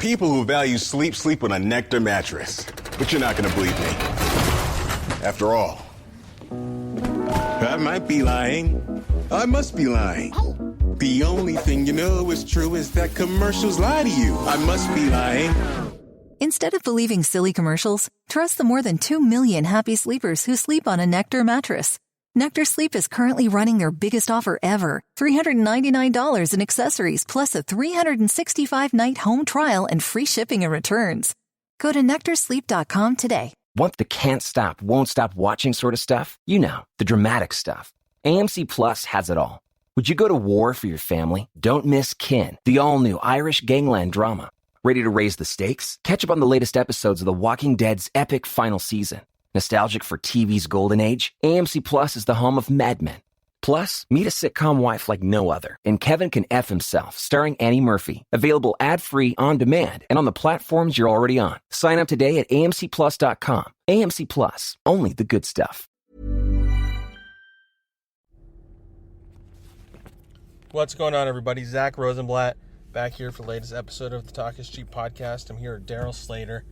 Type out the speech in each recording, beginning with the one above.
People who value sleep, sleep on a Nectar mattress. But you're not going to believe me. After all, I might be lying. I must be lying. The only thing you know is true is that commercials lie to you. I must be lying. Instead of believing silly commercials, trust the more than 2 million happy sleepers who sleep on a Nectar mattress. Nectar Sleep is currently running their biggest offer ever, $399 in accessories plus a 365-night home trial and free shipping and returns. Go to NectarSleep.com today. Want the can't stop, won't stop watching sort of stuff? You know, the dramatic stuff. AMC Plus has it all. Would you go to war for your family? Don't miss Kin, the all-new Irish gangland drama. Ready to raise the stakes? Catch up on the latest episodes of The Walking Dead's epic final season. Nostalgic for TV's golden age? AMC Plus is the home of Mad Men. Plus, meet a sitcom wife like no other in Kevin Can F Himself, starring Annie Murphy. Available ad-free, on demand, and on the platforms you're already on. Sign up today at amcplus.com. AMC Plus, only the good stuff. What's going on, everybody? Zack Rosenblatt back here for the latest episode of the Talk is Cheap podcast. I'm here with Darryl Slater.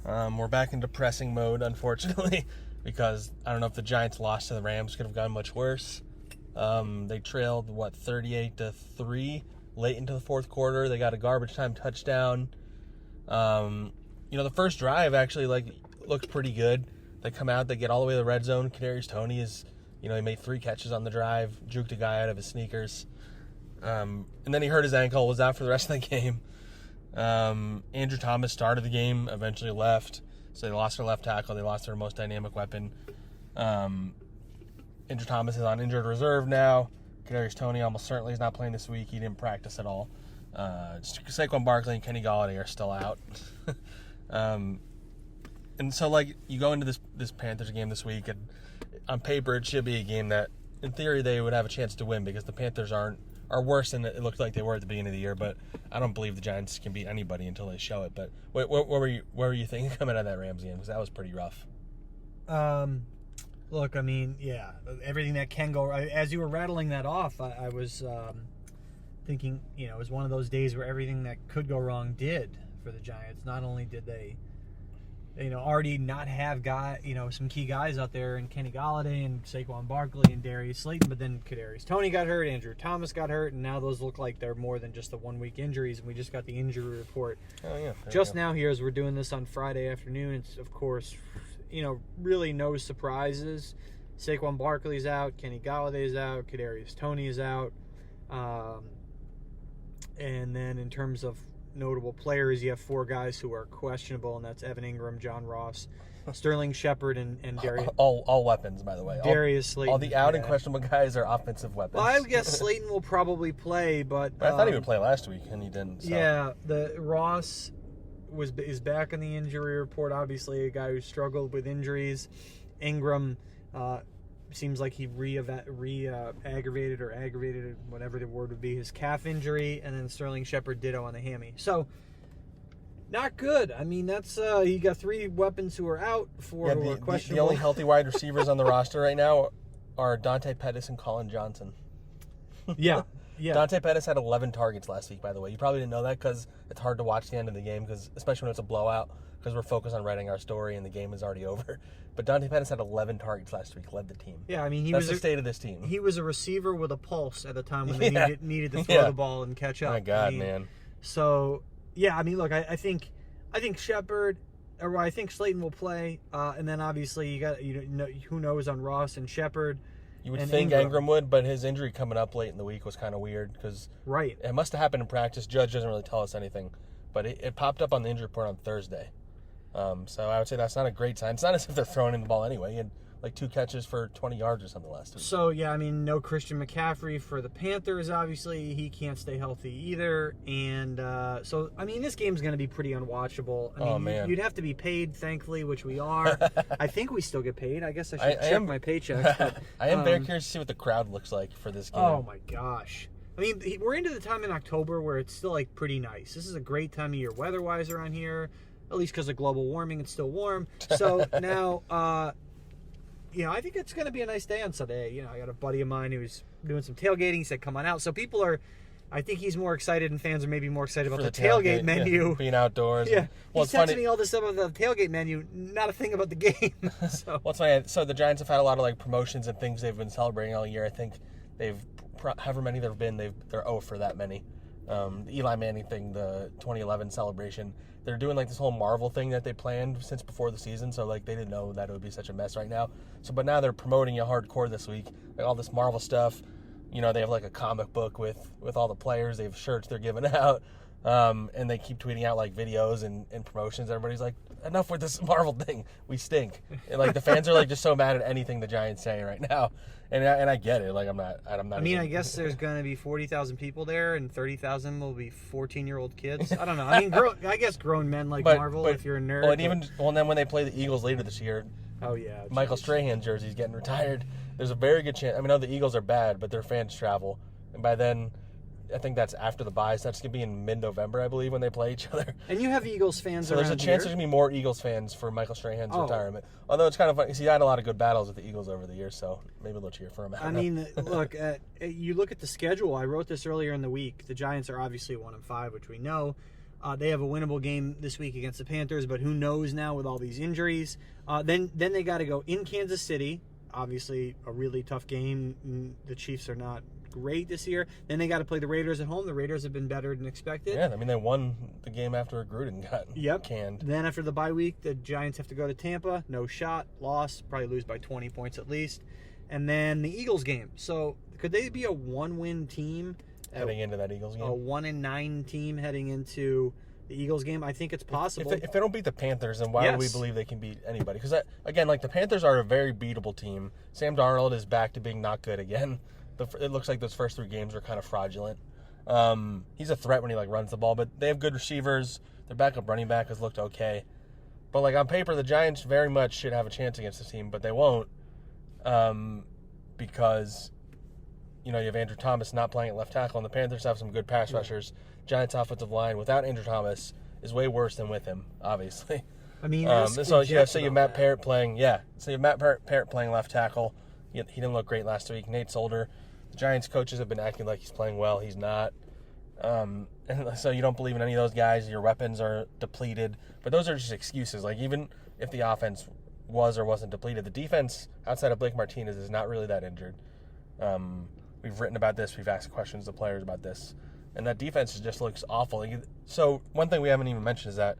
We're back in depressing mode, unfortunately, because I don't know if the Giants' loss to the Rams could have gone much worse. They trailed, 38-3 late into the fourth quarter. They got a garbage time touchdown. The first drive actually looks pretty good. They come out, they get all the way to the red zone. Kadarius Toney he made 3 catches on the drive, juked a guy out of his sneakers. And then he hurt his ankle, was out for the rest of the game. Andrew Thomas started the game, eventually left. So they lost their left tackle. They lost their most dynamic weapon. Andrew Thomas is on injured reserve now. Kadarius Toney almost certainly is not playing this week. He didn't practice at all. Saquon Barkley and Kenny Golladay are still out. And so, you go into this Panthers game this week, and on paper it should be a game that, in theory, they would have a chance to win because the Panthers are worse than it looked like they were at the beginning of the year. But I don't believe the Giants can beat anybody until they show it. But what were you thinking coming out of that Rams game? Because that was pretty rough. Look, everything that can go. As you were rattling that off, I was thinking, it was one of those days where everything that could go wrong did for the Giants. Not only did they already not have some key guys out there in Kenny Golladay and Saquon Barkley and Darius Slayton, but then Kadarius Toney got hurt, Andrew Thomas got hurt, and now those look like they're more than just the 1-week injuries, and we just got the injury report just now here as we're doing this on Friday afternoon. It's, of course, really no surprises. Saquon Barkley's out, Kenny Galladay's out, Kadarius Toney is out, and then in terms of notable players, you have 4 guys who are questionable, and that's Evan Ingram, John Ross, Sterling Shepard, and Darius. All weapons, by the way. Darius Slayton. All the out and questionable guys are offensive weapons. Well, I would guess Slayton will probably play, but I thought he would play last week, and he didn't. So. Yeah, the Ross is back in the injury report. Obviously, a guy who struggled with injuries. Ingram seems like he aggravated, whatever the word would be, his calf injury, and then Sterling Shepard ditto on the hammy. So, not good. That's you got 3 weapons who are out, 4 who are questionable. The only healthy wide receivers on the roster right now are Dante Pettis and Colin Johnson. Yeah. Dante Pettis had 11 targets last week, by the way. You probably didn't know that because it's hard to watch the end of the game, especially when it's a blowout, because we're focused on writing our story and the game is already over. But Dante Pettis had 11 targets last week, led the team. Yeah, That's the state of this team. He was a receiver with a pulse at the time when they needed to throw the ball and catch up. My God, man. So, look, I think Shepard, or I think Slayton will play, and then obviously you got who knows on Ross and Shepard. You would think Ingram would, but his injury coming up late in the week was kind of weird because it must have happened in practice. Judge doesn't really tell us anything, but it popped up on the injury report on Thursday. So I would say that's not a great sign. It's not as if they're throwing in the ball anyway. He had 2 catches for 20 yards or something last week. So, no Christian McCaffrey for the Panthers, obviously. He can't stay healthy either. And this game's going to be pretty unwatchable. Man. You'd have to be paid, thankfully, which we are. I think we still get paid. I guess I should check my paycheck. But, I am very curious to see what the crowd looks like for this game. Oh, my gosh. We're into the time in October where it's still, pretty nice. This is a great time of year weather-wise around here. At least because of global warming, it's still warm. So now, I think it's going to be a nice day on Sunday. I got a buddy of mine who's doing some tailgating. He said, come on out. So people are, I think he's more excited, and fans are maybe more excited about For the tailgate menu. Yeah, being outdoors. Yeah, Well, he's texting me all this stuff about the tailgate menu, not a thing about the game. So. What's funny? So the Giants have had a lot of like promotions and things they've been celebrating all year. I think they've, however many there've been, they're 0 for that many. The Eli Manning thing, the 2011 celebration, they're doing like this whole Marvel thing that they planned since before the season. So like they didn't know that it would be such a mess right now. So but now they're promoting it hardcore this week, like all this Marvel stuff. You know, they have like a comic book with all the players. They have shirts they're giving out. And they keep tweeting out like videos and promotions. Everybody's like, enough with this Marvel thing. We stink. And like the fans are like just so mad at anything the Giants say right now. And I get it. Like I'm not. I mean, I guess there's going to be 40,000 people there, and 30,000 will be 14-year-old kids. I don't know. I mean, I guess grown men like Marvel if you're a nerd. Well, and then when they play the Eagles later this year, oh yeah, Michael Strahan's jersey's getting retired. There's a very good chance. I mean, I know the Eagles are bad, but their fans travel, and by then, I think that's after the bye. So that's gonna be in mid-November, I believe, when they play each other. And you have Eagles fans. So there's a chance there's gonna be more Eagles fans for Michael Strahan's retirement. Although it's kind of funny, he had a lot of good battles with the Eagles over the years, so maybe they'll cheer for him. I mean, look, you look at the schedule. I wrote this earlier in the week. The Giants are obviously 1-5, which we know. They have a winnable game this week against the Panthers, but who knows now with all these injuries. Then they got to go in Kansas City. Obviously, a really tough game. The Chiefs are not great this year. Then they got to play the Raiders at home. The Raiders have been better than expected. Yeah, I mean, they won the game after Gruden got canned. Then after the bye week, the Giants have to go to Tampa. No shot. Loss. Probably lose by 20 points at least. And then the Eagles game. So could they be a 1-win team? Heading into that Eagles game? A 1-9 team heading into the Eagles game? I think it's possible. If they don't beat the Panthers, then why would we believe they can beat anybody? Because, again, like the Panthers are a very beatable team. Sam Darnold is back to being not good again. It looks like those first 3 games were kind of fraudulent. He's a threat when he like runs the ball, but they have good receivers. Their backup running back has looked okay. But like on paper, the Giants very much should have a chance against this team, but they won't because you have Andrew Thomas not playing at left tackle, and the Panthers have some good pass rushers. Giants' offensive line without Andrew Thomas is way worse than with him, obviously. I mean, so you have Matt Parrott playing. Yeah, so you have Matt Parrott playing left tackle. He didn't look great last week. Nate Solder. The Giants coaches have been acting like he's playing well. He's not. And so you don't believe in any of those guys. Your weapons are depleted. But those are just excuses. Like even if the offense was or wasn't depleted, the defense outside of Blake Martinez is not really that injured. We've written about this. We've asked questions to players about this. And that defense just looks awful. So one thing we haven't even mentioned is that,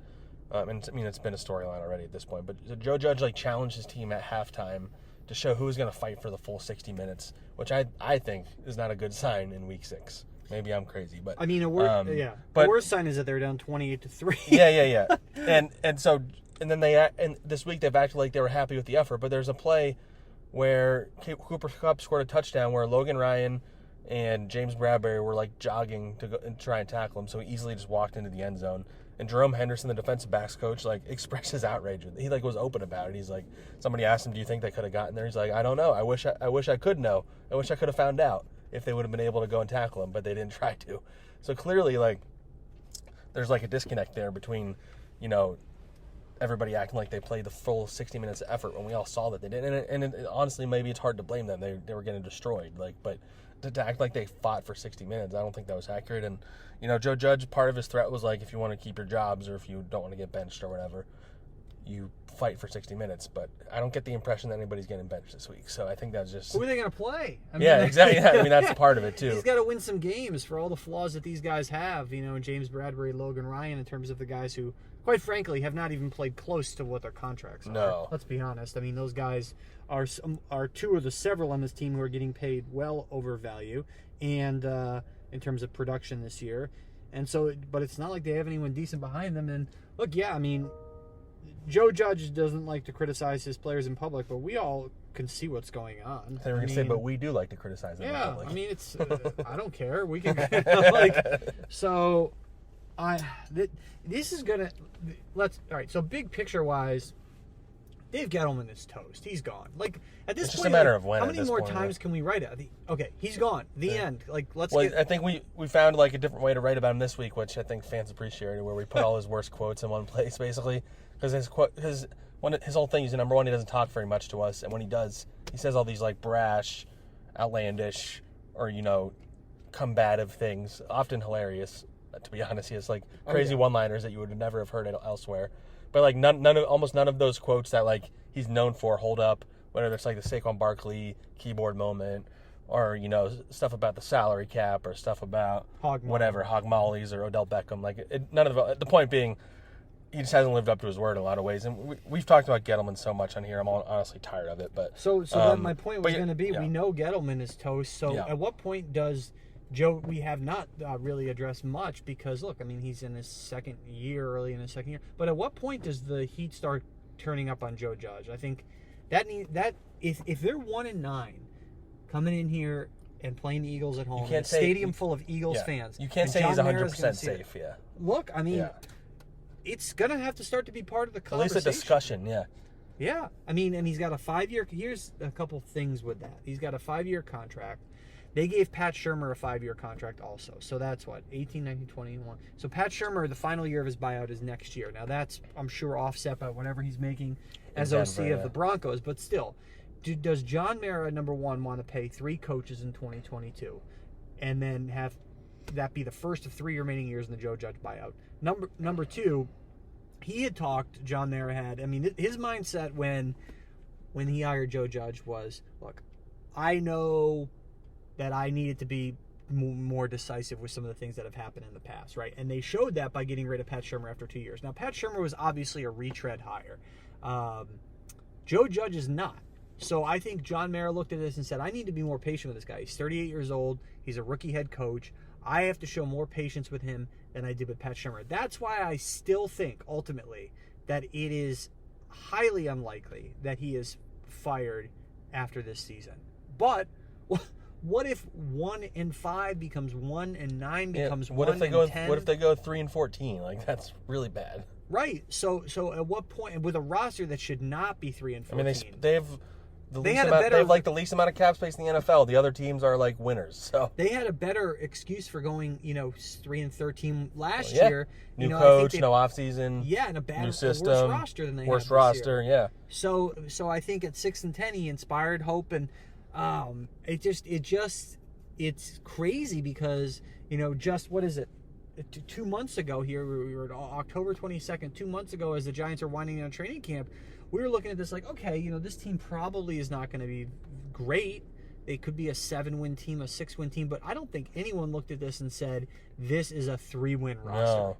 and I mean it's been a storyline already at this point, but Joe Judge challenged his team at halftime to show who was going to fight for the full 60 minutes, which I think is not a good sign in Week 6. Maybe I'm crazy, but I mean, the worst sign is that they're down 28-3. Yeah. and then this week they've acted like they were happy with the effort, but there's a play where Cooper Kupp scored a touchdown where Logan Ryan and James Bradbury were like jogging to go and try and tackle him, so he easily just walked into the end zone. And Jerome Henderson, the defensive backs coach, expressed his outrage. He was open about it. He's like, somebody asked him, "Do you think they could have gotten there?" He's like, "I don't know. I wish I could know. I wish I could have found out if they would have been able to go and tackle him, but they didn't try to." So clearly, there's a disconnect there between, everybody acting like they played the full 60 minutes of effort when we all saw that they didn't. And honestly, maybe it's hard to blame them. They were getting destroyed. But to act like they fought for 60 minutes, I don't think that was accurate. And Joe Judge, part of his threat was if you want to keep your jobs or if you don't want to get benched or whatever, you fight for 60 minutes. But I don't get the impression that anybody's getting benched this week. So I think that's just... Who are they going to play? Exactly. Yeah, I mean, that's part of it, too. He's got to win some games for all the flaws that these guys have. James Bradbury, Logan Ryan, in terms of the guys who, quite frankly, have not even played close to what their contracts are. No. Let's be honest. I mean, those guys are 2 of the several on this team who are getting paid well over value and in terms of production this year. And so, but it's not like they have anyone decent behind them. And look, I mean, Joe Judge doesn't like to criticize his players in public, but we all can see what's going on. They were going to say, but we do like to criticize them in public. I mean, it's I don't care. We can this is gonna all right. So big picture wise, Dave Gettleman is toast. He's gone. At this point, it's just a matter of when. How many more times can we write it? Okay, he's gone. The end. I think we found a different way to write about him this week, which I think fans appreciated, where we put all his worst quotes in one place, basically, because his whole thing is, number one, he doesn't talk very much to us, and when he does, he says all these brash, outlandish, or combative things, often hilarious. To be honest, he has like crazy one-liners that you would never have heard elsewhere. But like almost none of those quotes that like he's known for hold up. Whether it's like the Saquon Barkley keyboard moment, or stuff about the salary cap, or stuff about Hog Mollies or Odell Beckham. Like none of the point being, he just hasn't lived up to his word in a lot of ways. And we've talked about Gettleman so much on here. I'm honestly tired of it. But so then my point was going to be, we know Gettleman is toast. So at what point does Joe? We have not really addressed much because look, I mean, he's in his early in his second year. But at what point does the heat start turning up on Joe Judge? I think that if they're 1-9, coming in here and playing the Eagles at home, in a stadium full of Eagles fans, you can't say he's 100% safe. Yeah. Look, I mean. Yeah. It's going to have to start to be part of the conversation. At least a discussion, yeah. Yeah. I mean, and he's got a 5-year... Here's a couple things with that. He's got a 5-year contract. They gave Pat Shurmur a 5-year contract also. So that's what? 18, 19, 21. So Pat Shurmur, the final year of his buyout is next year. Now that's, I'm sure, offset by whatever he's making as OC of the Broncos. But still, does John Mara, number one, want to pay 3 coaches in 2022 and then have that be the first of 3 remaining years in the Joe Judge buyout? Number two, he had talked, John Mara had, I mean, his mindset when he hired Joe Judge was, look, I know that I needed to be more decisive with some of the things that have happened in the past, right? And they showed that by getting rid of Pat Shurmur after 2 years. Now, Pat Shurmur was obviously a retread hire. Joe Judge is not. So I think John Mara looked at this and said, I need to be more patient with this guy. He's 38 years old. He's a rookie head coach. I have to show more patience with him than I did with Pat Shurmur. That's why I still think, ultimately, that it is highly unlikely that he is fired after this season. But what if 1-5 becomes 1-9 becomes 1-10? What if they go 3-14? Like, that's really bad. Right. So at what point, with a roster that should not be 3-14? I mean, they have they have like the least amount of cap space in the NFL. The other teams are like winners. So they had a better excuse for going, 3-13 last year. New coach, no offseason. Yeah, and new system, worse roster than they had worst roster. Year. Yeah. So I think at 6-10 he inspired hope, and it's crazy because just what is it? 2 months ago here, we were October 22nd, 2 months ago, as the Giants are winding down training camp, we were looking at this like, okay, this team probably is not going to be great. They could be a 7-win team, a 6-win team, but I don't think anyone looked at this and said, this is a 3-win roster. No.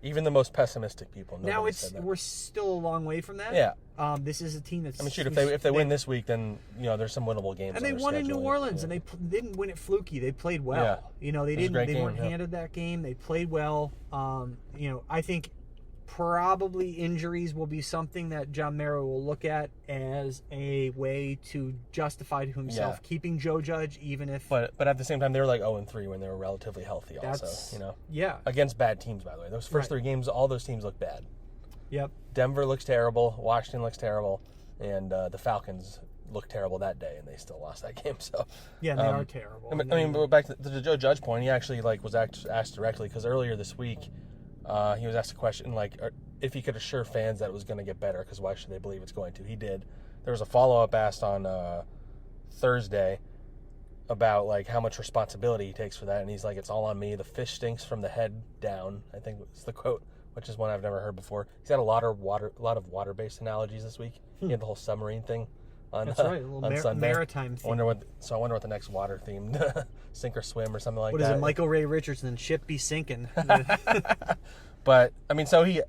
Even the most pessimistic people. Now we're still a long way from that. Yeah. This is a team that's... I mean, shoot, if they win this week, then there's some winnable games. And they won in New Orleans, and they didn't win it fluky. They played well. Yeah. They weren't handed that game. They played well. I think probably injuries will be something that John Mara will look at as a way to justify to himself keeping Joe Judge, even if... But at the same time, they were like 0-3 when they were relatively healthy also, Yeah. Against bad teams, by the way. Those first 3 games, all those teams look bad. Yep. Denver looks terrible. Washington looks terrible. And the Falcons looked terrible that day, and they still lost that game. So yeah, they are terrible. I mean, back to the Joe Judge point, he actually was asked directly, because earlier this week, he was asked a question if he could assure fans that it was going to get better, because why should they believe it's going to? He did. There was a follow-up asked on Thursday about how much responsibility he takes for that, and he's like, it's all on me. The fish stinks from the head down, I think was the quote, which is one I've never heard before. He's had a lot of water-based analogies this week. He had the whole submarine thing on, that's right, a little on Sunday. Maritime theme. I wonder what the next water-themed sink or swim or something like that. What is it, Michael Ray Richardson, ship be sinking. But, I mean, so it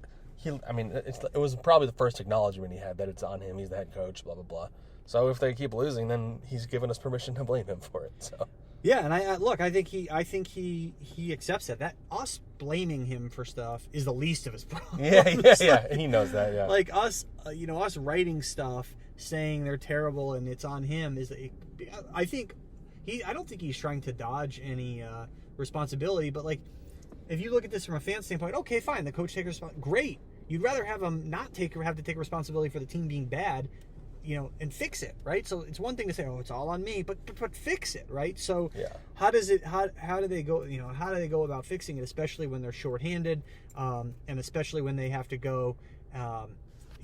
was probably the first acknowledgement he had that it's on him. He's the head coach, blah, blah, blah. So if they keep losing, then he's given us permission to blame him for it. So yeah, and I think he accepts that. That us blaming him for stuff is the least of his problems. Yeah, and he knows that. Yeah, like us, us writing stuff saying they're terrible and it's on him is. I don't think he's trying to dodge any responsibility, but if you look at this from a fan standpoint, okay, fine, the coach takes responsibility. Great. You'd rather have him have to take responsibility for the team being bad, and fix it, right? So it's one thing to say, oh, it's all on me, but fix it, right? So how do they go? How do they go about fixing it, especially when they're shorthanded, and especially when they have to go,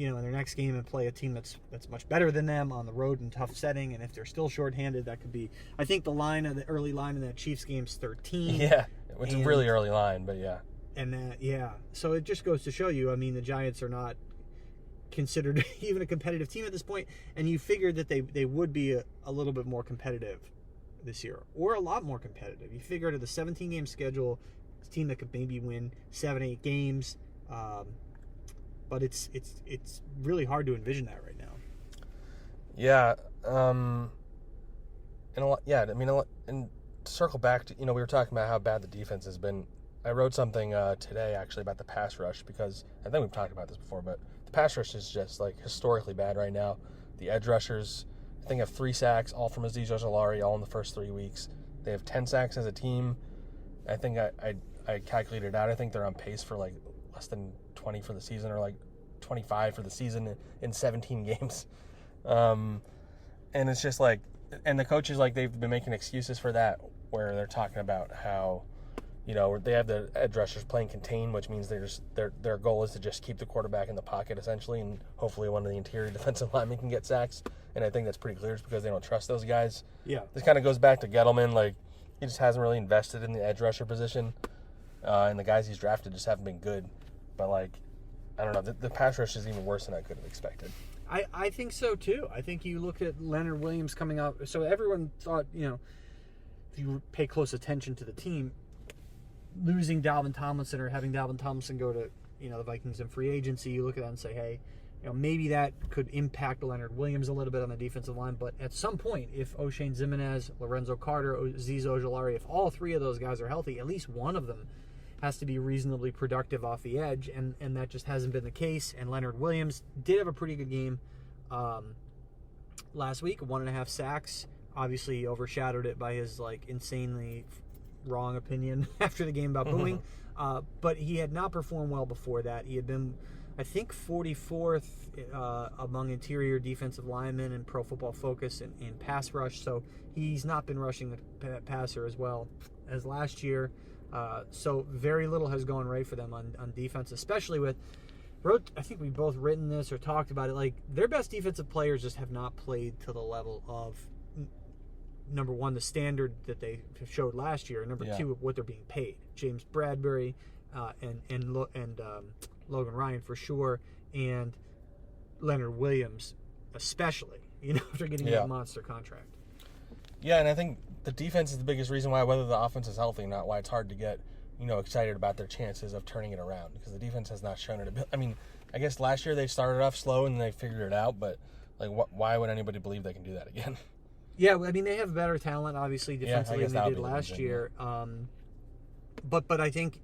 in their next game and play a team that's much better than them on the road in tough setting. And if they're still shorthanded, that could be. I think the early line in that Chiefs game's 13. Yeah, it's a really early line, but yeah. And so it just goes to show you. I mean, the Giants are not considered even a competitive team at this point, and you figured that they would be a little bit more competitive this year, or a lot more competitive. You figured at the 17-game schedule, it's a team that could maybe win 7-8 games. But it's really hard to envision that right now. Yeah, and a lot. Yeah, I mean, and to circle back to we were talking about how bad the defense has been. I wrote something today actually about the pass rush because I think we've talked about this before, but the pass rush is just like historically bad right now. The edge rushers, I think, have 3 sacks, all from Azeez Ojulari, all in the first 3 weeks. They have 10 sacks as a team. I think I calculated it out. I think they're on pace for like less than 20 for the season, or like 25 for the season in 17 games. And it's just like, and the coaches, like, they've been making excuses for that, where they're talking about how, they have the edge rushers playing contain, which means their goal is to just keep the quarterback in the pocket essentially, and hopefully one of the interior defensive linemen can get sacks. And I think that's pretty clear, it's because they don't trust those guys. Yeah. This kind of goes back to Gettleman. Like, he just hasn't really invested in the edge rusher position, and the guys he's drafted just haven't been good. But, like, I don't know. The pass rush is even worse than I could have expected. I think so, too. I think you look at Leonard Williams coming out. So everyone thought, if you pay close attention to the team, losing Dalvin Tomlinson or having Dalvin Tomlinson go to, the Vikings in free agency, you look at that and say, hey, maybe that could impact Leonard Williams a little bit on the defensive line. But at some point, if O'Shane Ximines, Lorenzo Carter, Azeez Ojulari, if all 3 of those guys are healthy, at least one of them has to be reasonably productive off the edge, and that just hasn't been the case. And Leonard Williams did have a pretty good game last week, 1.5 sacks. Obviously, he overshadowed it by his insanely wrong opinion after the game about booing. But he had not performed well before that. He had been, I think, 44th among interior defensive linemen in Pro Football Focus in pass rush. So he's not been rushing the passer as well as last year. So very little has gone right for them on defense, especially with, I think we've both written this or talked about it, like, their best defensive players just have not played to the level of, number one, the standard that they showed last year, and number two, what they're being paid. James Bradbury and Logan Ryan for sure, and Leonard Williams especially, after getting a monster contract. Yeah, and I think the defense is the biggest reason why, whether the offense is healthy or not, why it's hard to get, excited about their chances of turning it around, because the defense has not shown it. I mean, I guess last year they started off slow and they figured it out, but like, why would anybody believe they can do that again? Yeah, I mean, they have better talent, obviously, defensively than they did last year. But I think,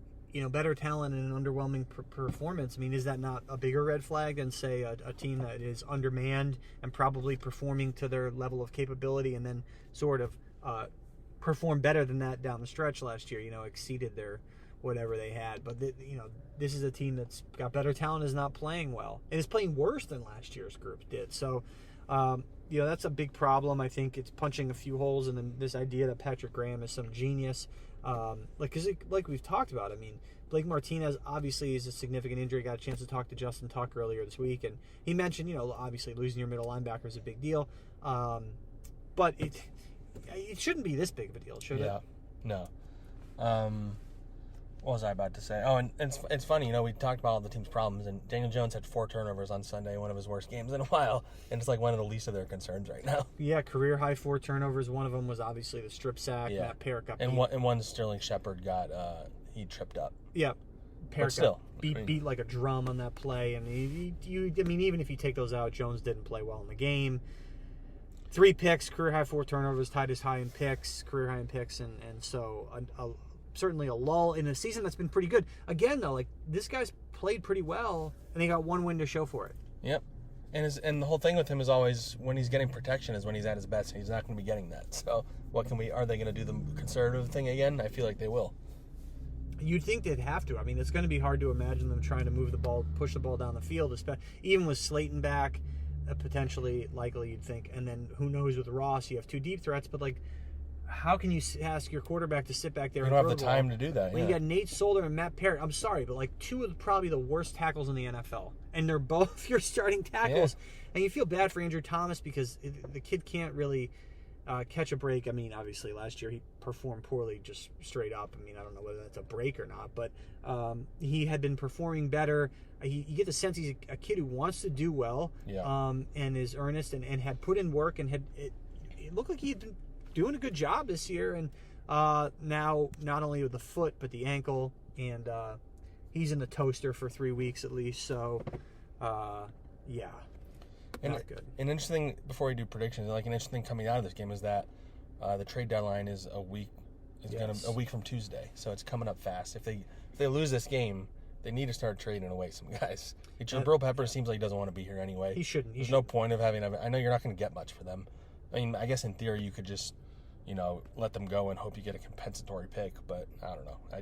better talent and an underwhelming performance, I mean, is that not a bigger red flag than, say, a team that is undermanned and probably performing to their level of capability, and then sort of performed better than that down the stretch last year, exceeded their whatever they had. But, this is a team that's got better talent, is not playing well, and is playing worse than last year's group did. So, that's a big problem. I think it's punching a few holes in this idea that Patrick Graham is some genius. Like we've talked about, I mean, Blake Martinez obviously is a significant injury. Got a chance to talk to Justin Tuck earlier this week, and he mentioned, obviously losing your middle linebacker is a big deal. But it shouldn't be this big of a deal, should it? No. What was I about to say? Oh, and it's funny, we talked about all the team's problems, and Daniel Jones had 4 turnovers on Sunday, one of his worst games in a while, and it's like one of the least of their concerns right now. Yeah, career high 4 turnovers. One of them was obviously the strip sack. Yeah. Matt Parrott got beat. And one Sterling Shepard got, he tripped up. Yeah. Parrott got beat like a drum on that play, and even if you take those out, Jones didn't play well in the game. 3 picks, career high 4 turnovers, tied his high in picks, career high in picks, and so certainly a lull in a season that's been pretty good. Again, though, like, this guy's played pretty well, and he got 1 win to show for it. Yep. And the whole thing with him is always, when he's getting protection is when he's at his best, and he's not going to be getting that. So are they going to do the conservative thing again? I feel like they will. You'd think they'd have to. I mean, it's going to be hard to imagine them trying to move the ball, push the ball down the field, even with Slaton back, potentially, likely, you'd think. And then who knows with Ross, you have 2 deep threats, but, like, how can you ask your quarterback to sit back there? You don't have the time to do that. When you got Nate Solder and Matt Parrott, I'm sorry, but like two of probably the worst tackles in the NFL, and they're both your starting tackles. Yeah. And you feel bad for Andrew Thomas because the kid can't really catch a break. I mean, obviously last year he performed poorly, just straight up. I mean, I don't know whether that's a break or not, but he had been performing better. You get the sense he's a kid who wants to do well, and is earnest and had put in work and it looked like he had been doing a good job this year. And now not only with the foot but the ankle, and he's in the toaster for 3 weeks at least. So yeah. Not good. An interesting, before we do predictions, like an interesting coming out of this game is that the trade deadline is a week from Tuesday, so it's coming up fast. If they lose this game, they need to start trading away some guys. Jabril Peppers seems like he doesn't want to be here anyway. He shouldn't. There's no point of having. I know you're not going to get much for them. I mean, I guess in theory you could just, let them go and hope you get a compensatory pick, but I don't know. I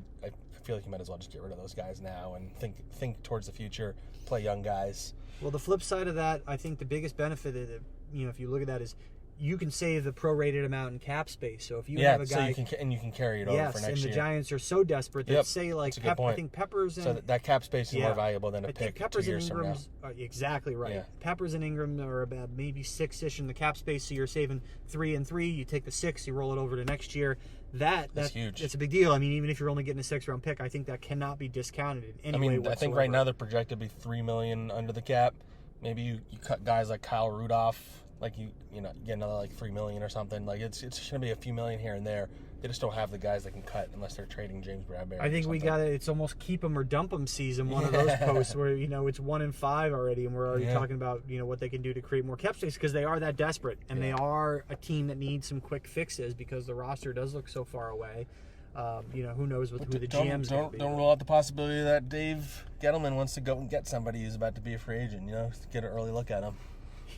feel like you might as well just get rid of those guys now and think towards the future, play young guys. Well, the flip side of that, I think the biggest benefit of it, if you look at that, is you can save the prorated amount in cap space. So if you have a guy, so you can carry it over for next year. Yes, and the Giants are so desperate that say like I think Peppers and that cap space is more valuable than a pick. Peppers 2 years and Ingram's exactly right. Yeah. Peppers and Ingram are about maybe 6-ish in the cap space, so you're saving 3 and 3. You take the 6, you roll it over to next year. That's huge. It's a big deal. I mean, even if you're only getting a 6th-round pick, I think that cannot be discounted in any way whatsoever. I think right now they're projected to be $3 million under the cap. Maybe you cut guys like Kyle Rudolph, like you get another like $3 million or something. Like it's going to be a few million here and there. They just don't have the guys that can cut unless they're trading James Bradbury. I think we got it. It's almost keep them or dump them season. One of those posts where it's 1-5 already, and we're already talking about what they can do to create more cap space because they are that desperate, and they are a team that needs some quick fixes because the roster does look so far away. Who knows who the GM's going to be. Don't rule out the possibility that Dave Gettleman wants to go and get somebody who's about to be a free agent, get an early look at him.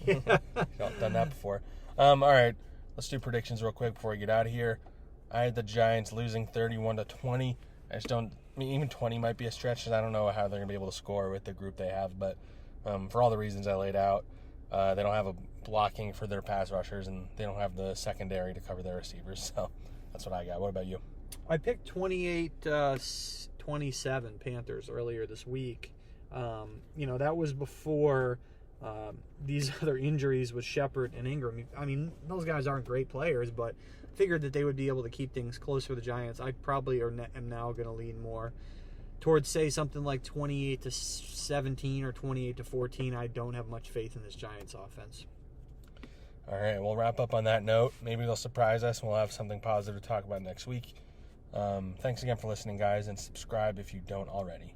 I've done that before. All right, let's do predictions real quick before we get out of here. I had the Giants losing 31-20. Even 20 might be a stretch because I don't know how they're going to be able to score with the group they have, but for all the reasons I laid out, they don't have a blocking for their pass rushers, and they don't have the secondary to cover their receivers, so that's what I got. What about you? I picked 28-27 Panthers earlier this week. That was before these other injuries with Shepard and Ingram. I mean, those guys aren't great players, but figured that they would be able to keep things close for the Giants. I probably am now going to lean more towards, say, something like 28-17 or 28-14. I don't have much faith in this Giants offense. All right, we'll wrap up on that note. Maybe they'll surprise us, and we'll have something positive to talk about next week. Thanks again for listening, guys, and subscribe if you don't already.